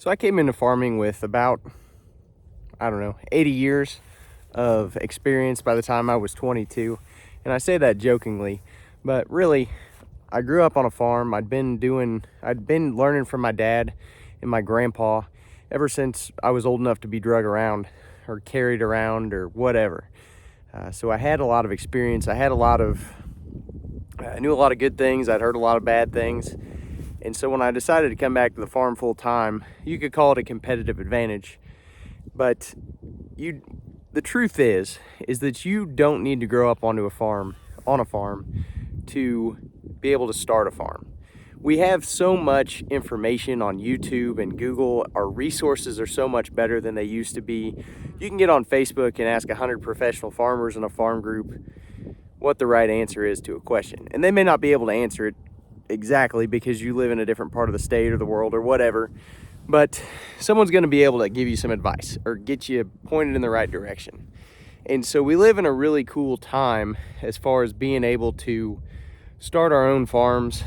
So I came into farming with about, I don't know, 80 years of experience by the time I was 22. And I say that jokingly, but really, I grew up on a farm. I'd been learning from my dad and my grandpa ever since I was old enough to be drug around or carried around or whatever. So I had a lot of experience. I knew a lot of good things. I'd heard a lot of bad things. And so when I decided to come back to the farm full time, you could call it a competitive advantage. But the truth is that you don't need to grow up on a farm to be able to start a farm. We have so much information on YouTube and Google. Our resources are so much better than they used to be. You can get on Facebook and ask 100 professional farmers in a farm group what the right answer is to a question. And they may not be able to answer it exactly because you live in a different part of the state or the world or whatever, but someone's going to be able to give you some advice or get you pointed in the right direction. And so we live in a really cool time as far as being able to start our own farms,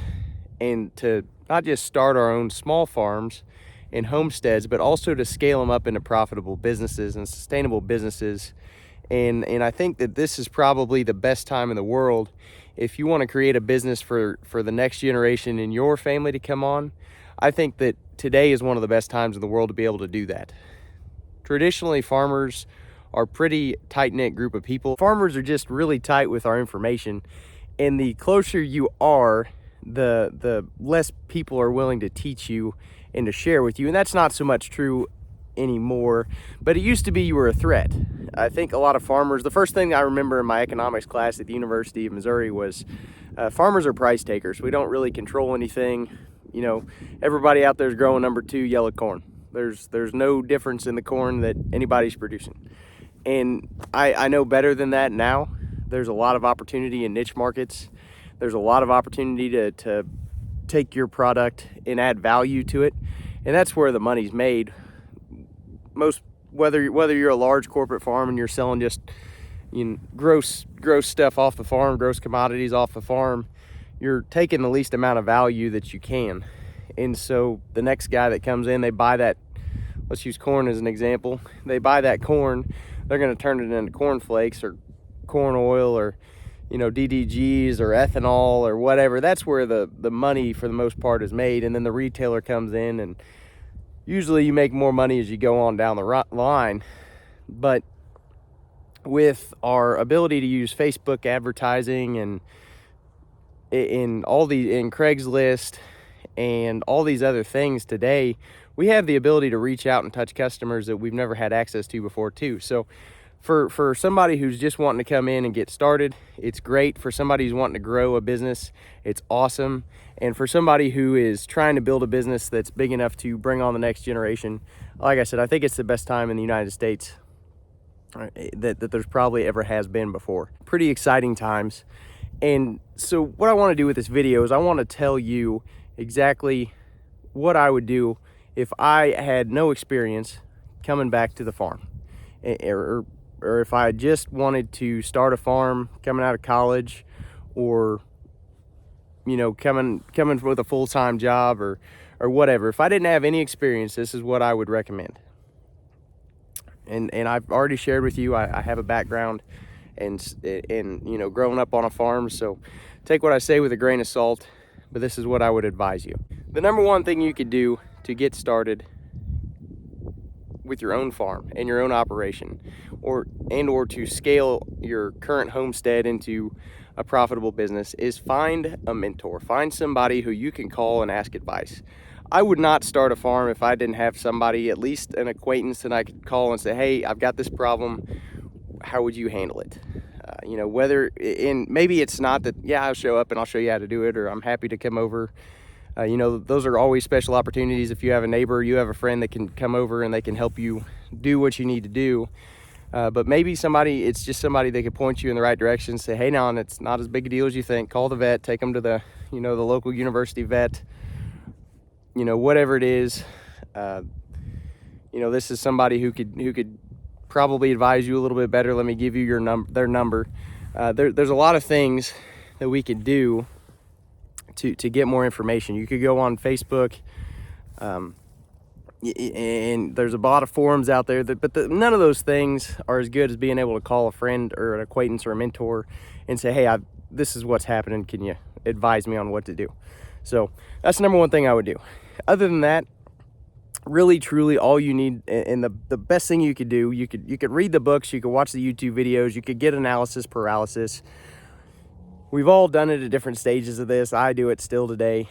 and to not just start our own small farms and homesteads, but also to scale them up into profitable businesses and sustainable businesses. And I think that this is probably the best time in the world if you want to create a business for the next generation in your family to come on. I think that today is one of the best times in the world to be able to do that. Traditionally, farmers are pretty tight-knit group of people. Farmers are just really tight with our information, and the closer you are, the less people are willing to teach you and to share with you. And that's not so much true anymore, but it used to be you were a threat. I think a lot of farmers, the first thing I remember in my economics class at the University of Missouri was farmers are price takers. We don't really control anything. You know, everybody out there is growing number 2 yellow corn. There's no difference in the corn that anybody's producing. And I know better than that now. There's a lot of opportunity in niche markets. There's a lot of opportunity to take your product and add value to it. And that's where the money's made. Whether you're a large corporate farm and you're selling just gross stuff off the farm, gross commodities off the farm, you're taking the least amount of value that you can. And so the next guy that comes in, they buy that, let's use corn as an example. They buy that corn, they're going to turn it into corn flakes or corn oil or DDGs or ethanol or whatever. That's where the money for the most part is made. And then the retailer comes in, and usually you make more money as you go on down the line. But with our ability to use Facebook advertising and in Craigslist and all these other things today, we have the ability to reach out and touch customers that we've never had access to before too. So for somebody who's just wanting to come in and get started, it's great. For somebody who's wanting to grow a business, it's awesome. And for somebody who is trying to build a business that's big enough to bring on the next generation, like I said, I think it's the best time in the United States that there's probably ever has been before. Pretty exciting times. And so what I want to do with this video is I want to tell you exactly what I would do if I had no experience coming back to the farm, or if I just wanted to start a farm coming out of college, or coming with a full-time job or whatever. If I didn't have any experience, this is what I would recommend. And I've already shared with you, I have a background and growing up on a farm, so take what I say with a grain of salt, but this is what I would advise you. The number one thing you could do to get started with your own farm and your own operation, or to scale your current homestead into a profitable business, is find a mentor. Find somebody who you can call and ask advice. I would not start a farm if I didn't have somebody, at least an acquaintance, that I could call and say, hey, I've got this problem, how would you handle it? Maybe it's not that, yeah, I'll show up and I'll show you how to do it, or I'm happy to come over. Those are always special opportunities. If you have a neighbor, you have a friend that can come over and they can help you do what you need to do. But maybe it's just somebody that can point you in the right direction, say, hey, now, it's not as big a deal as you think. Call the vet, take them to the local university vet, whatever it is. This is somebody who could probably advise you a little bit better. Let me give you their number. There's a lot of things that we could do to get more information. You could go on Facebook, and there's a lot of forums out there that, but none of those things are as good as being able to call a friend or an acquaintance or a mentor and say, hey, this is what's happening, can you advise me on what to do? So that's the number one thing I would do. Other than that, really truly all you need, and the best thing you could do, you could read the books, you could watch the YouTube videos, you could get analysis paralysis. We've all done it at different stages of this. I do it still today.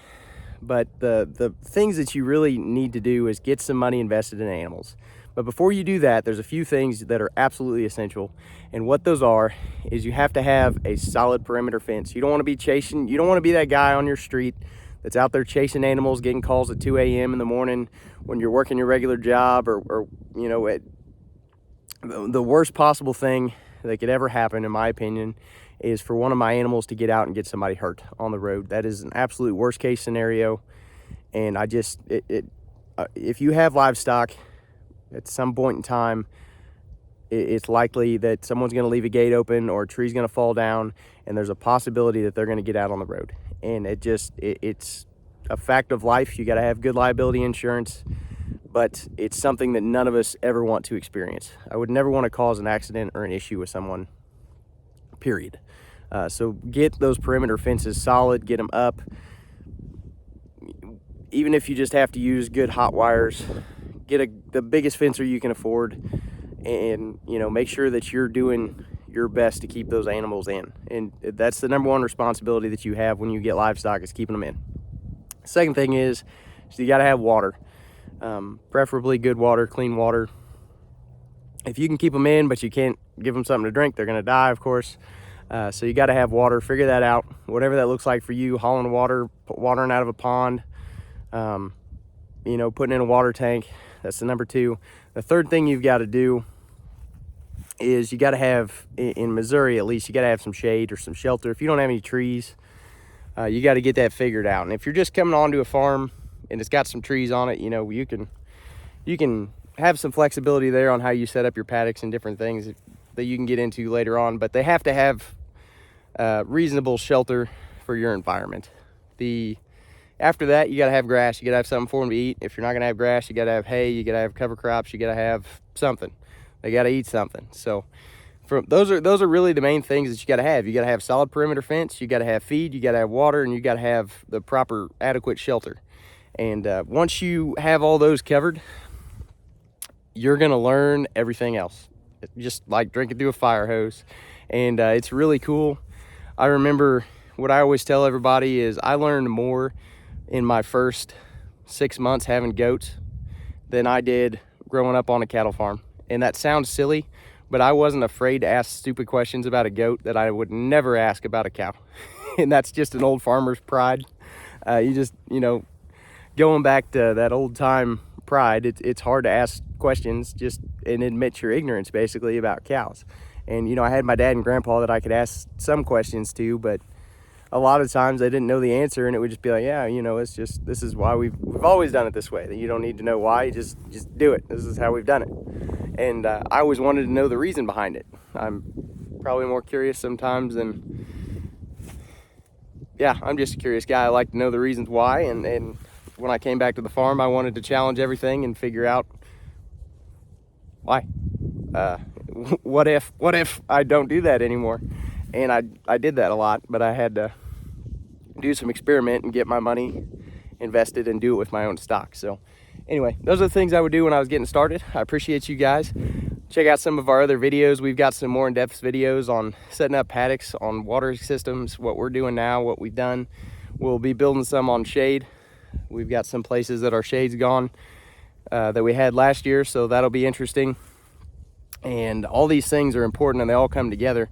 But the things that you really need to do is get some money invested in animals. But before you do that, there's a few things that are absolutely essential. And what those are is you have to have a solid perimeter fence. You don't want to be chasing, you don't want to be that guy on your street that's out there chasing animals, getting calls at 2 a.m. in the morning when you're working your regular job, or you know, the worst possible thing that could ever happen, in my opinion, is for one of my animals to get out and get somebody hurt on the road. That is an absolute worst case scenario. And I just, if you have livestock, at some point in time, it's likely that someone's going to leave a gate open or a tree's going to fall down, and there's a possibility that they're going to get out on the road. And it's a fact of life. You got to have good liability insurance, but it's something that none of us ever want to experience. I would never want to cause an accident or an issue with someone, period. So get those perimeter fences solid, get them up. Even if you just have to use good hot wires, get the biggest fencer you can afford, and you know, make sure that you're doing your best to keep those animals in. And that's the number one responsibility that you have when you get livestock, is keeping them in. Second thing is you got to have water, preferably good water, clean water. If you can keep them in but you can't give them something to drink, they're going to die, of course. So you got to have water. Figure that out, whatever that looks like for you. Hauling water, watering out of a pond, you know, putting in a water tank. That's the number two. The third thing you've got to do is you got to have, in Missouri at least, you got to have some shade or some shelter. If you don't have any trees, you got to get that figured out. And if you're just coming onto a farm and it's got some trees on it, you know, you can have some flexibility there on how you set up your paddocks and different things that you can get into later on. But they have to have reasonable shelter for your environment. After that, you got to have grass. You got to have something for them to eat. If you're not going to have grass, you got to have hay. You got to have cover crops. You got to have something. They got to eat something. So those are really the main things that you got to have. You got to have solid perimeter fence. You got to have feed. You got to have water, and you got to have the proper adequate shelter. And once you have all those covered, you're going to learn everything else. It's just like drinking through a fire hose. And it's really cool. I remember what I always tell everybody is I learned more in my first 6 months having goats than I did growing up on a cattle farm. And that sounds silly, but I wasn't afraid to ask stupid questions about a goat that I would never ask about a cow. And that's just an old farmer's pride. You know, going back to that old time pride, it's hard to ask questions just and admit your ignorance basically about cows. And you know, I had my dad and grandpa that I could ask some questions to, but a lot of times they didn't know the answer, and it would just be like, yeah, you know, it's just, this is why we've always done it this way. That you don't need to know why, you just do it. This is how we've done it. And I always wanted to know the reason behind it. I'm probably more curious sometimes than, yeah, I'm just a curious guy. I like to know the reasons why. And when I came back to the farm, I wanted to challenge everything and figure out why. What if I don't do that anymore? And I did that a lot, but I had to do some experiment and get my money invested and do it with my own stock. So anyway, those are the things I would do when I was getting started. I appreciate you guys. Check out some of our other videos. We've got some more in-depth videos on setting up paddocks, on water systems, what we're doing now, what we've done. We'll be building some on shade. We've got some places that our shade's gone that we had last year, so that'll be interesting. And all these things are important and they all come together,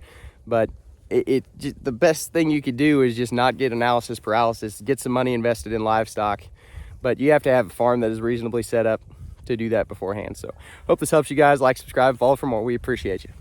but the best thing you could do is just not get analysis paralysis, get some money invested in livestock, but you have to have a farm that is reasonably set up to do that beforehand. So hope this helps you guys. Like, subscribe, follow for more. We appreciate you.